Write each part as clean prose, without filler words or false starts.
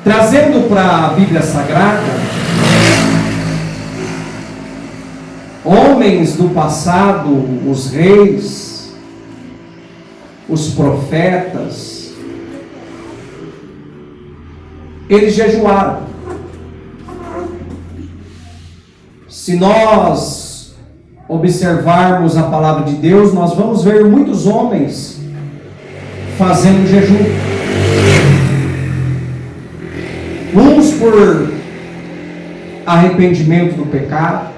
Trazendo para a Bíblia Sagrada, homens do passado, os reis, os profetas, eles jejuaram. Se nós observarmos a palavra de Deus, nós vamos ver muitos homens fazendo jejum. Uns por arrependimento do pecado.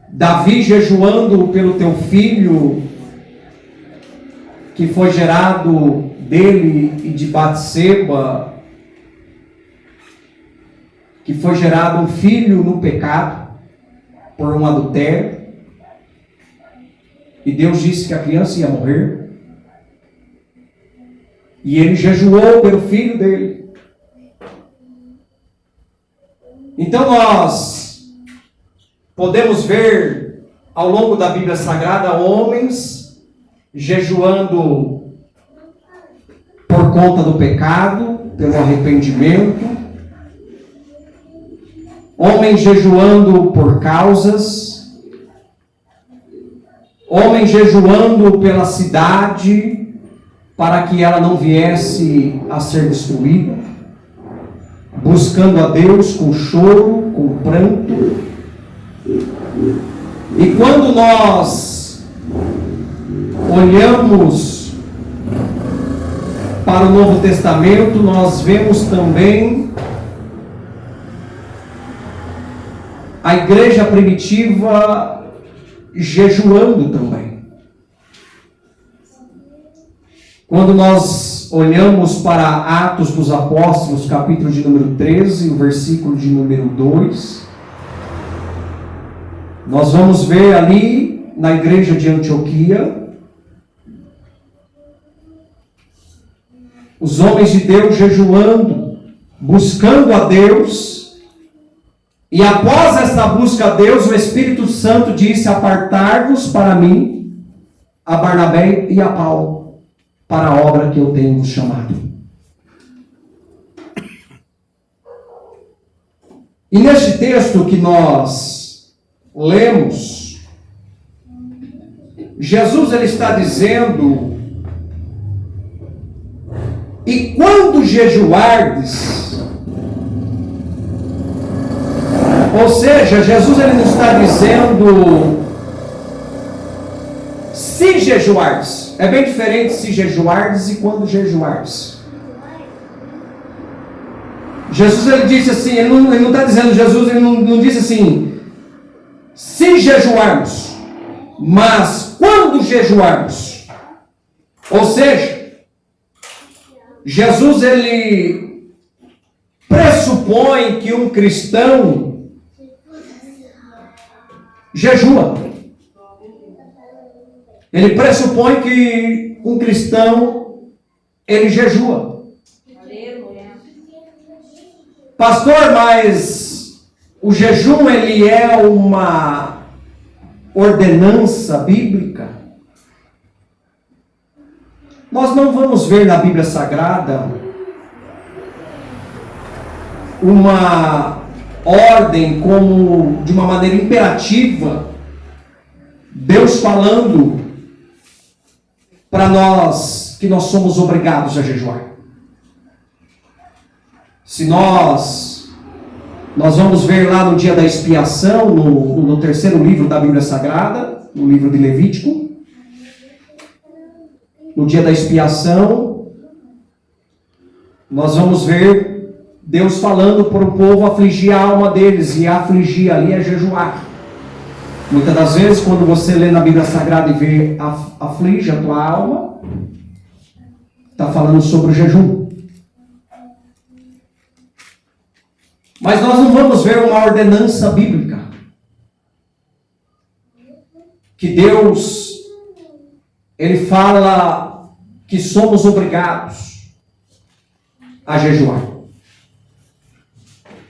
Davi jejuando pelo teu filho, que foi gerado dele e de Batseba, que foi gerado um filho no pecado, por um adultério. E Deus disse que a criança ia morrer. E ele jejuou pelo filho dele. Então nós podemos ver ao longo da Bíblia Sagrada homens jejuando por conta do pecado, pelo arrependimento, homens jejuando por causas, homens jejuando pela cidade para que ela não viesse a ser destruída, buscando a Deus com choro, com pranto. E quando nós olhamos para o Novo Testamento, nós vemos também a igreja primitiva jejuando também. Quando nós olhamos para Atos dos Apóstolos, capítulo de número 13, o versículo de número 2, nós vamos ver ali na igreja de Antioquia os homens de Deus jejuando, buscando a Deus, e após essa busca a Deus, o Espírito Santo disse: apartar-vos para mim, a Barnabé e a Paulo, para a obra que eu tenho vos chamado. E neste texto que nós lemos, Jesus ele está dizendo: e quando jejuardes, ou seja, Jesus ele não está dizendo se jejuardes. É bem diferente se jejuardes e quando jejuardes. Jesus ele disse assim, ele não está dizendo, Jesus ele não disse assim, se jejuarmos, mas quando jejuarmos. Ou seja, Jesus ele pressupõe que um cristão jejua. Ele pressupõe que um cristão ele jejua. Pastor, mas o jejum ele é uma ordenança bíblica? Nós não vamos ver na Bíblia Sagrada uma ordem como de uma maneira imperativa, Deus falando para nós que nós somos obrigados a jejuar. Se nós vamos ver lá no dia da expiação, no terceiro livro da Bíblia Sagrada, no livro de Levítico, no dia da expiação, nós vamos ver Deus falando para o povo afligir a alma deles, e afligir ali é jejuar. Muitas das vezes, quando você lê na Bíblia Sagrada e vê aflige a tua alma, está falando sobre o jejum. Mas nós não vamos ver uma ordenança bíblica que Deus ele fala que somos obrigados a jejuar.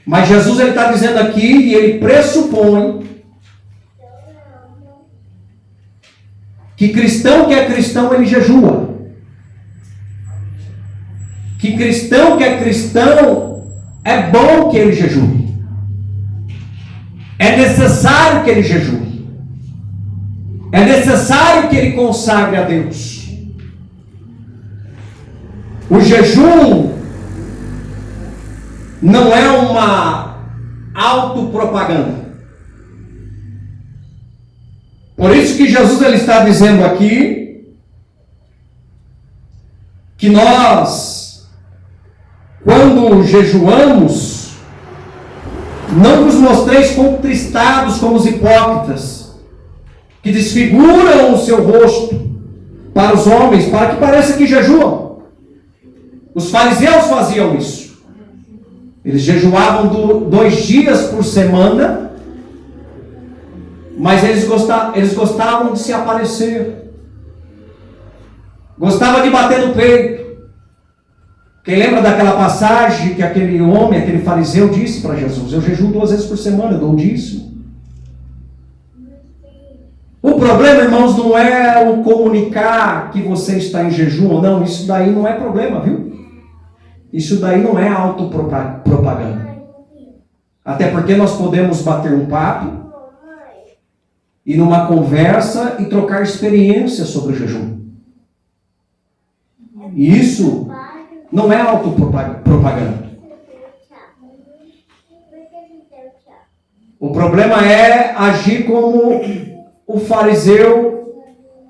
Mas Jesus ele está dizendo aqui, e ele pressupõe que cristão que é cristão ele jejua. que cristão que é cristão, é bom que ele jejue. É necessário que ele jejue. É necessário que ele consagre a Deus. O jejum não é uma autopropaganda. Por isso que Jesus ele está dizendo aqui que nós, quando jejuamos, não vos mostreis contristados como os hipócritas, que desfiguram o seu rosto para os homens, para que pareça que jejuam. Os fariseus faziam isso. Eles jejuavam 2 dias por semana, mas eles gostavam de se aparecer. Gostavam de bater no peito. Quem lembra daquela passagem que aquele homem, aquele fariseu disse para Jesus: eu jejuo 2 vezes por semana, eu dou o dízimo. O problema, irmãos, não é o comunicar que você está em jejum ou não. Isso daí não é problema, viu? Isso daí não é autopropaganda. Até porque nós podemos bater um papo, ir numa conversa e trocar experiências sobre o jejum. E isso não é autopropaganda. O problema é agir como o fariseu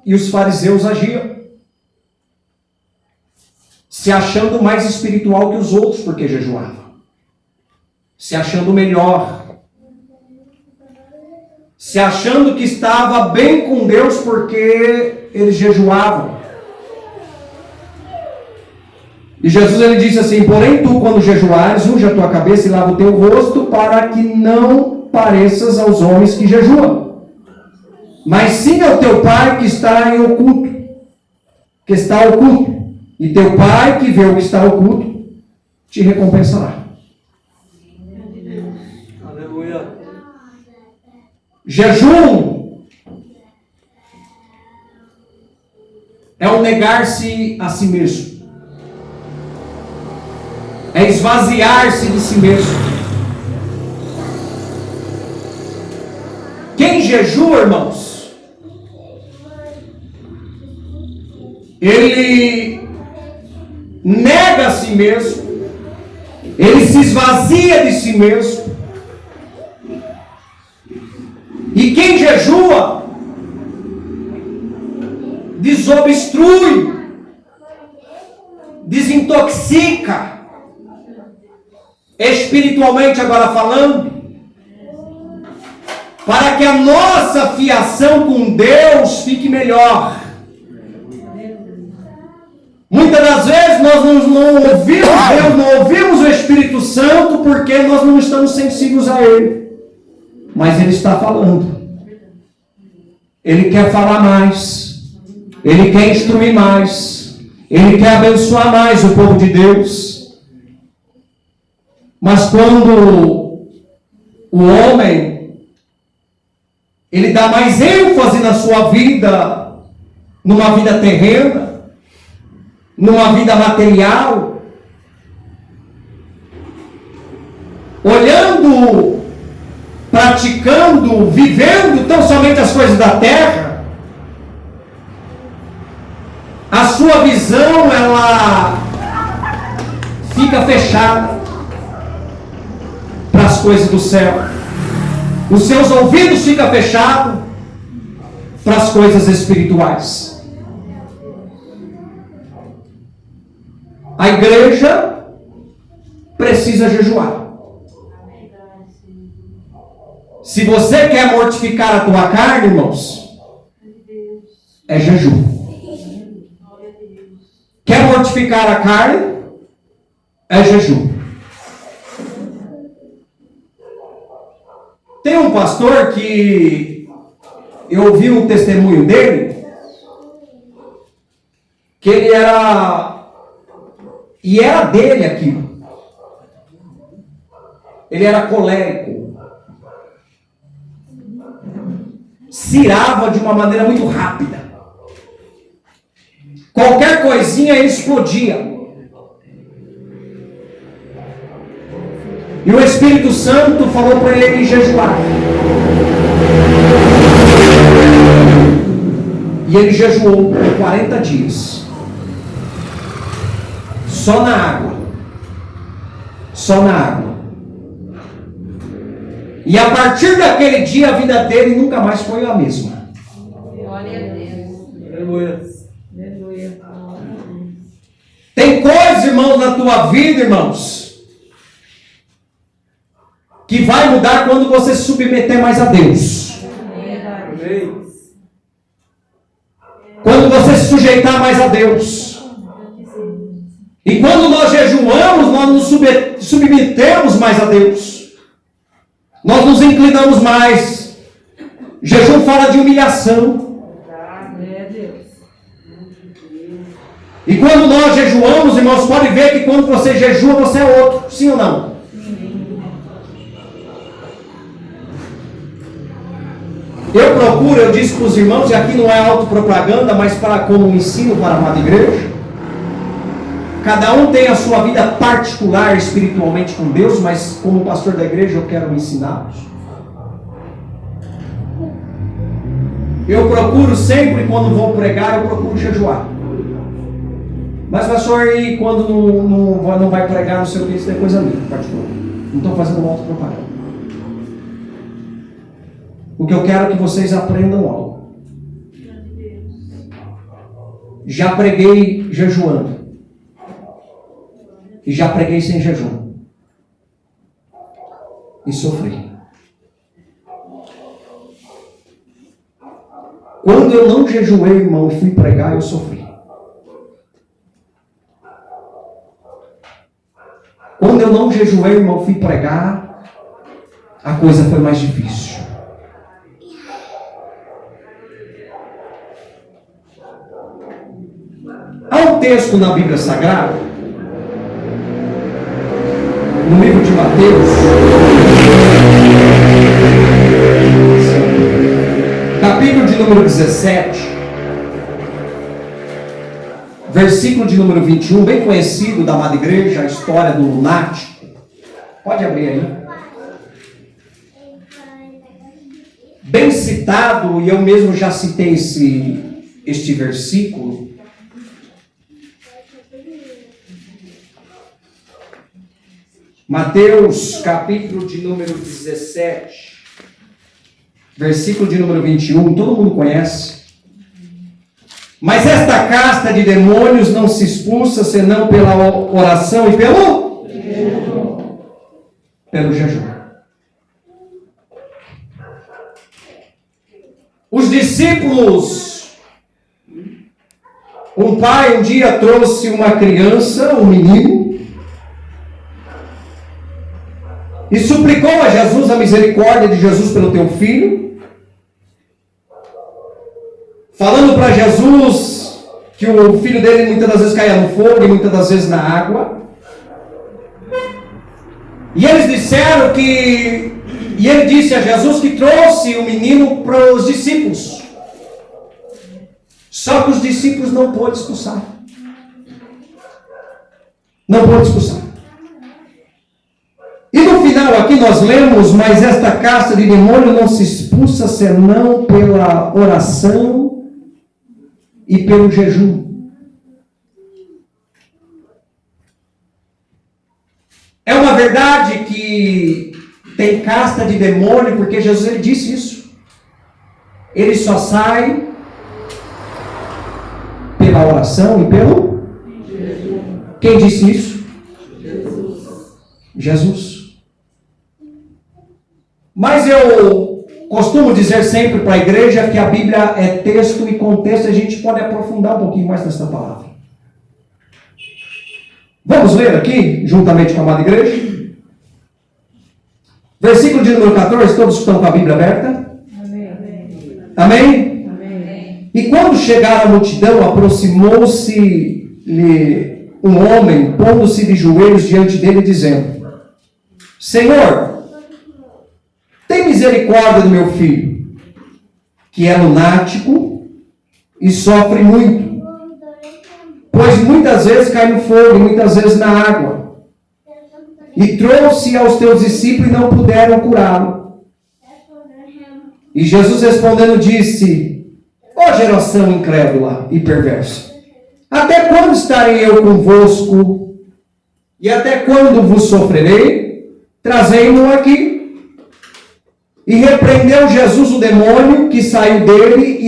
e os fariseus agiam, se achando mais espiritual que os outros porque jejuavam, se achando melhor, se achando que estava bem com Deus porque eles jejuavam. E Jesus ele disse assim: porém tu, quando jejuares, unge a tua cabeça e lava o teu rosto, para que não pareças aos homens que jejuam, mas sim ao teu Pai que está em oculto, que está oculto, e teu Pai que vê o que está oculto te recompensará. Aleluia. Jejum é um negar-se a si mesmo. É esvaziar-se de si mesmo. Quem jejua, irmãos, ele nega a si mesmo, ele se esvazia de si mesmo. E quem jejua desobstrui, desintoxica, espiritualmente agora falando, para que a nossa fiação com Deus fique melhor. Muitas das vezes nós não ouvimos Deus, não ouvimos o Espírito Santo porque nós não estamos sensíveis a Ele. Mas Ele está falando. Ele quer falar mais. Ele quer instruir mais. Ele quer abençoar mais o povo de Deus. Mas quando o homem, ele dá mais ênfase na sua vida, numa vida terrena, numa vida material, olhando, praticando, vivendo tão somente as coisas da terra, a sua visão, ela fica fechada para as coisas do céu. Os seus ouvidos ficam fechados para as coisas espirituais. A igreja precisa jejuar. Se você quer mortificar a tua carne, irmãos, é jejum. Quer mortificar a carne? É jejum. Tem um pastor que eu ouvi um testemunho dele, que ele era, e era dele aquilo, ele era colérico, cirava de uma maneira muito rápida, qualquer coisinha ele explodia. E o Espírito Santo falou para ele jejuar. E ele jejuou por 40 dias. Só na água. Só na água. E a partir daquele dia a vida dele nunca mais foi a mesma. Glória a Deus. Aleluia. Aleluia. Tem coisas, irmãos, na tua vida, irmãos, que vai mudar quando você se submeter mais a Deus. Amém. Quando você se sujeitar mais a Deus. E quando nós jejuamos, nós nos submetemos mais a Deus. Nós nos inclinamos mais. Jejum fala de humilhação. Glória a Deus. E quando nós jejuamos, irmãos, pode ver que quando você jejua, você é outro. Sim ou não? Eu procuro, eu disse para os irmãos, e aqui não é autopropaganda, mas como um ensino para a amada igreja. Cada um tem a sua vida particular espiritualmente com Deus, mas como pastor da igreja eu quero ensiná-los. Eu procuro sempre, quando vou pregar, eu procuro jejuar. Mas pastor, e quando não vai pregar, não sei o que, isso é coisa minha, particular. Não estou fazendo uma autopropaganda. O que eu quero é que vocês aprendam algo. Já preguei jejuando. E já preguei sem jejum. E sofri. Quando eu não jejuei, irmão, fui pregar, eu sofri. Quando eu não jejuei, irmão, fui pregar, a coisa foi mais difícil. Há um texto na Bíblia Sagrada, no livro de Mateus, capítulo de número 17, versículo de número 21, bem conhecido da amada igreja, a história do lunático. Pode abrir aí. Bem citado, e eu mesmo já citei este versículo. Mateus, capítulo de número 17, versículo de número 21, todo mundo conhece. Mas esta casta de demônios não se expulsa senão pela oração e pelo jejum. Os discípulos, um pai um dia trouxe uma criança, um menino, e suplicou a Jesus a misericórdia de Jesus pelo teu filho, falando para Jesus que o filho dele muitas das vezes caía no fogo e muitas das vezes na água. E eles disseram que, e ele disse a Jesus que trouxe o menino para os discípulos. Só que os discípulos não pôde expulsar. Não pôde expulsar. E no final aqui nós lemos, mas esta casta de demônio não se expulsa senão pela oração e pelo jejum. É uma verdade que tem casta de demônio, porque Jesus ele disse isso. Ele só sai pela oração e pelo jejum. Quem disse isso? Jesus. Mas eu costumo dizer sempre para a igreja que a Bíblia é texto e contexto, a gente pode aprofundar um pouquinho mais nessa palavra. Vamos ler aqui, juntamente com a amada igreja? Versículo de número 14, todos estão com a Bíblia aberta? Amém? Amém? Amém. E quando chegaram a multidão, aproximou-se-lhe um homem, pondo-se de joelhos diante dele, dizendo: Senhor, tem misericórdia do meu filho, que é lunático e sofre muito, pois muitas vezes cai no fogo e muitas vezes na água. e trouxe aos teus discípulos e não puderam curá-lo. E Jesus respondendo disse: ó geração incrédula e perversa, até quando estarei eu convosco? E até quando vos sofrerei? Trazei-mo aqui. E repreendeu Jesus o demônio que saiu dele, e